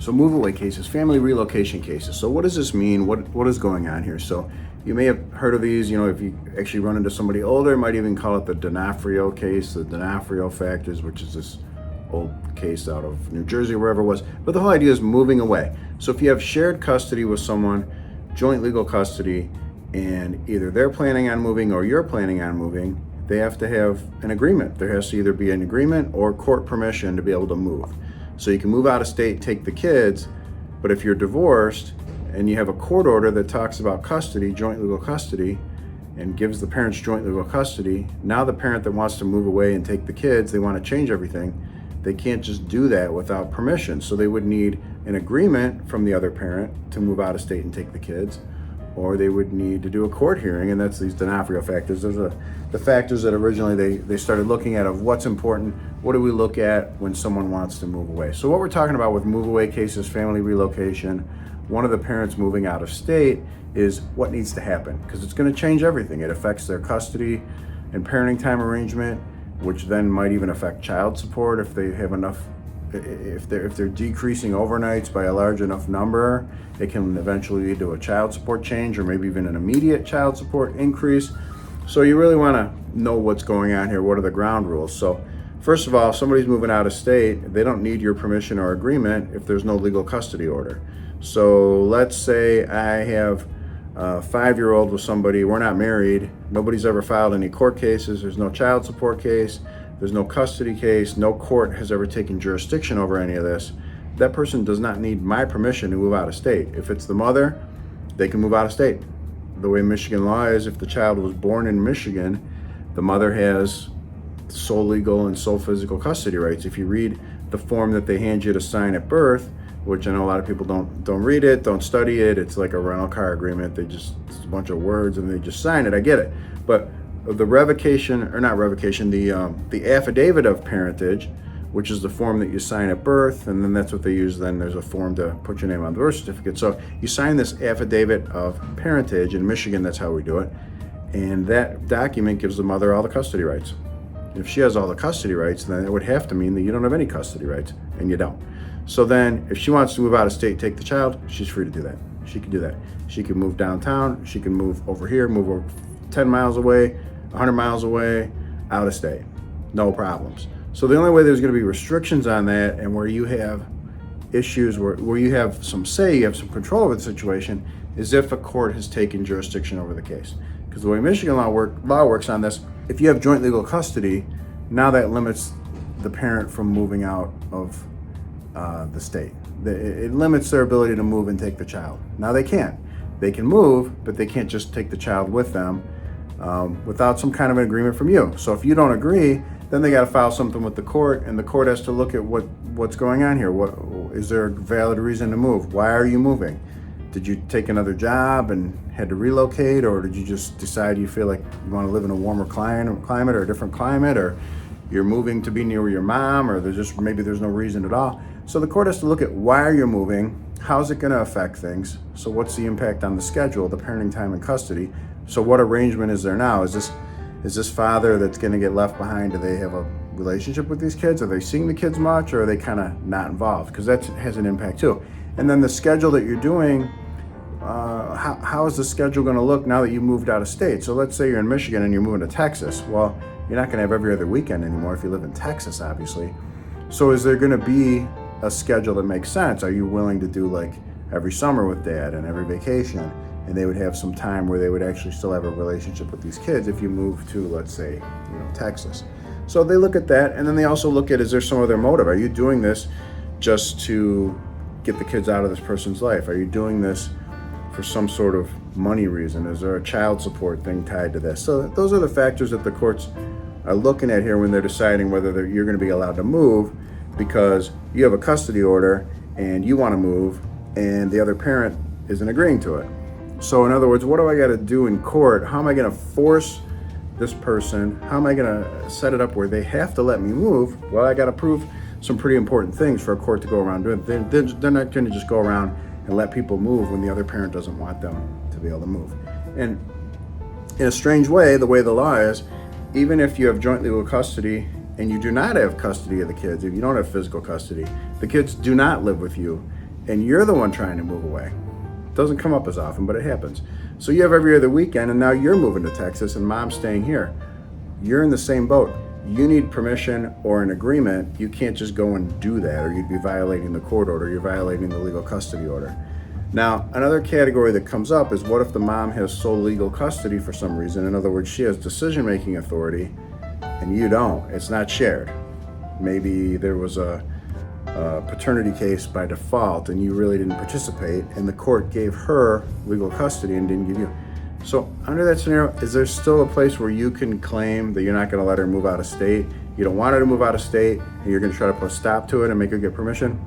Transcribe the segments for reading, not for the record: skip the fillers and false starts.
So move away cases, family relocation cases. So what does this mean? What is going on here? So you may have heard of these, if you actually run into somebody older, might even call it the D'Onofrio case, the D'Onofrio factors, which is this old case out of New Jersey, wherever it was. But the whole idea is moving away. So if you have shared custody with someone, joint legal custody, and either they're planning on moving or you're planning on moving, they have to have an agreement. There has to either be an agreement or court permission to be able to move. So you can move out of state, take the kids, but if you're divorced and you have a court order that talks about custody, joint legal custody, and gives the parents joint legal custody, now the parent that wants to move away and take the kids, they want to change everything, they can't just do that without permission. So they would need an agreement from the other parent to move out of state and take the kids, or they would need to do a court hearing, and that's these D'Onofrio factors. Those are the factors that originally they started looking at of what's important, what do we look at when someone wants to move away. So what we're talking about with move away cases, family relocation, one of the parents moving out of state, is what needs to happen, because it's going to change everything. It affects their custody and parenting time arrangement, which then might even affect child support if they have enough. If they're decreasing overnights by a large enough number, it can eventually lead to a child support change or maybe even an immediate child support increase. So you really want to know what's going on here. What are the ground rules? So first of all, if somebody's moving out of state, they don't need your permission or agreement if there's no legal custody order. So let's say I have a 5-year-old with somebody, we're not married, nobody's ever filed any court cases, there's no child support case, there's no custody case, no court has ever taken jurisdiction over any of this. That person does not need my permission to move out of state. If it's the mother, they can move out of state. The way Michigan law is, if the child was born in Michigan, the mother has sole legal and sole physical custody rights. If you read the form that they hand you to sign at birth, which I know a lot of people don't read it, don't study it, it's like a rental car agreement. It's a bunch of words and they just sign it. I get it. But the revocation, or not revocation, the affidavit of parentage, which is the form that you sign at birth, and then that's what they use. Then there's a form to put your name on the birth certificate. So you sign this affidavit of parentage. In Michigan, that's how we do it. And that document gives the mother all the custody rights. If she has all the custody rights, then it would have to mean that you don't have any custody rights, and you don't. So then if she wants to move out of state, take the child, she's free to do that. She can do that. She can move downtown, she can move over here, move over 10 miles away, 100 miles away, out of state, no problems. So the only way there's going to be restrictions on that, and where you have issues where you have some say, you have some control over the situation, is if a court has taken jurisdiction over the case. Because the way Michigan law works on this, if you have joint legal custody, now that limits the parent from moving out of the state. It limits their ability to move and take the child. Now they can't. They can move, but they can't just take the child with them without some kind of an agreement from you. So if you don't agree, then they got to file something with the court, and the court has to look at what's going on here. What is there a valid reason to move? Why are you moving? Did you take another job and had to relocate, or did you just decide you feel like you want to live in a warmer climate or a different climate, or you're moving to be near your mom, or maybe there's no reason at all. So the court has to look at why are you moving, how's it going to affect things, so what's the impact on the schedule, the parenting time and custody, so what arrangement is there now? Is this father that's going to get left behind, do they have a relationship with these kids? Are they seeing the kids much, or are they kind of not involved? Because that has an impact too. And then the schedule that you're doing, how is the schedule going to look now that you moved out of state? So let's say you're in Michigan and you're moving to Texas. Well, you're not going to have every other weekend anymore if you live in Texas, obviously. So is there going to be a schedule that makes sense? Are you willing to do like every summer with dad and every vacation? And they would have some time where they would actually still have a relationship with these kids if you move to, let's say, Texas. So they look at that, and then they also look at, is there some other motive? Are you doing this just to get the kids out of this person's life? Are you doing this for some sort of money reason? Is there a child support thing tied to this? So those are the factors that the courts are looking at here when they're deciding whether you're going to be allowed to move, because you have a custody order and you want to move and the other parent isn't agreeing to it. So in other words, what do I got to do in court? How am I going to force this person? How am I going to set it up where they have to let me move? Well, I got to prove some pretty important things for a court to go around doing. They're not going to just go around and let people move when the other parent doesn't want them to be able to move. And in a strange way, the way the law is, even if you have joint legal custody and you do not have custody of the kids, if you don't have physical custody, the kids do not live with you and you're the one trying to move away. It doesn't come up as often, but it happens. So you have every other weekend, and now you're moving to Texas and mom's staying here. You're in the same boat. You need permission or an agreement. You can't just go and do that, or you'd be violating the court order. You're violating the legal custody order. Now, another category that comes up is, what if the mom has sole legal custody for some reason? In other words, she has decision-making authority and you don't. It's not shared. Maybe there was a paternity case by default and you really didn't participate, and the court gave her legal custody and didn't give you. So under that scenario, is there still a place where you can claim that you're not going to let her move out of state? You don't want her to move out of state, and you're going to try to put a stop to it and make her get permission?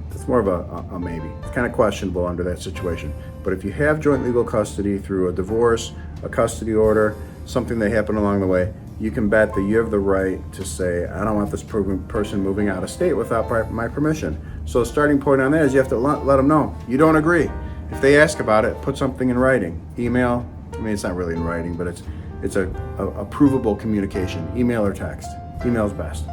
That's more of a maybe. It's kind of questionable under that situation. But if you have joint legal custody through a divorce, a custody order, something that happened along the way, you can bet that you have the right to say, I don't want this person moving out of state without my permission. So the starting point on that is you have to let them know you don't agree. If they ask about it, put something in writing. Email, I mean, it's not really in writing, but it's a provable communication, email or text. Email's best.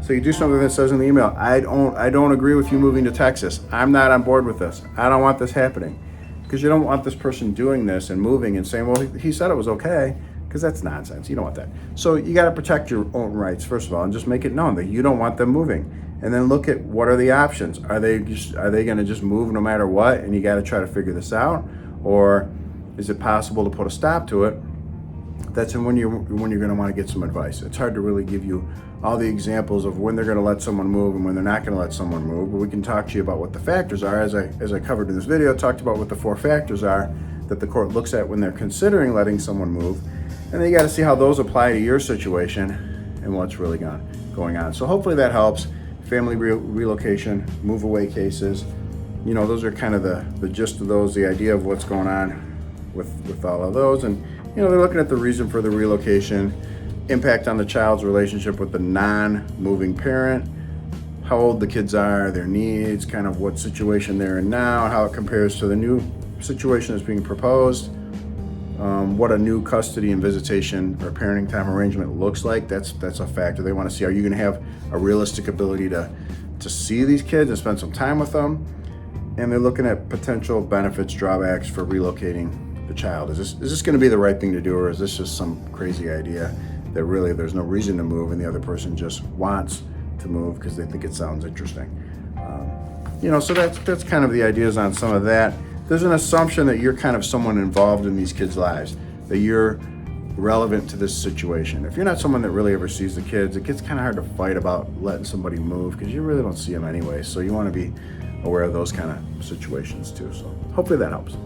So you do something that says in the email, I don't agree with you moving to Texas. I'm not on board with this. I don't want this happening. Because you don't want this person doing this and moving and saying, well, he said it was okay, because that's nonsense. You don't want that. So you got to protect your own rights, first of all, and just make it known that you don't want them moving. And then look at what are the options. Are they going to just move no matter what, and you got to try to figure this out? Or is it possible to put a stop to it? That's when you're going to want to get some advice. It's hard to really give you all the examples of when they're going to let someone move and when they're not going to let someone move, but we can talk to you about what the factors are. As I covered in this video, I talked about what the 4 factors are that the court looks at when they're considering letting someone move. And then you got to see how those apply to your situation and what's really going on. So hopefully that helps. Family relocation, move away cases, those are kind of the gist of those, the idea of what's going on with all of those. And they're looking at the reason for the relocation, impact on the child's relationship with the non-moving parent, how old the kids are, their needs, kind of what situation they're in now, how it compares to the new situation that's being proposed, what a new custody and visitation or parenting time arrangement looks like. That's a factor. They want to see, are you going to have a realistic ability to see these kids and spend some time with them? And they're looking at potential benefits, drawbacks for relocating the child. Is this going to be the right thing to do, or is this just some crazy idea that really there's no reason to move and the other person just wants to move because they think it sounds interesting? So that's kind of the ideas on some of that. There's an assumption that you're kind of someone involved in these kids' lives, that you're relevant to this situation. If you're not someone that really ever sees the kids, it gets kind of hard to fight about letting somebody move because you really don't see them anyway. So you want to be aware of those kind of situations too. So hopefully that helps.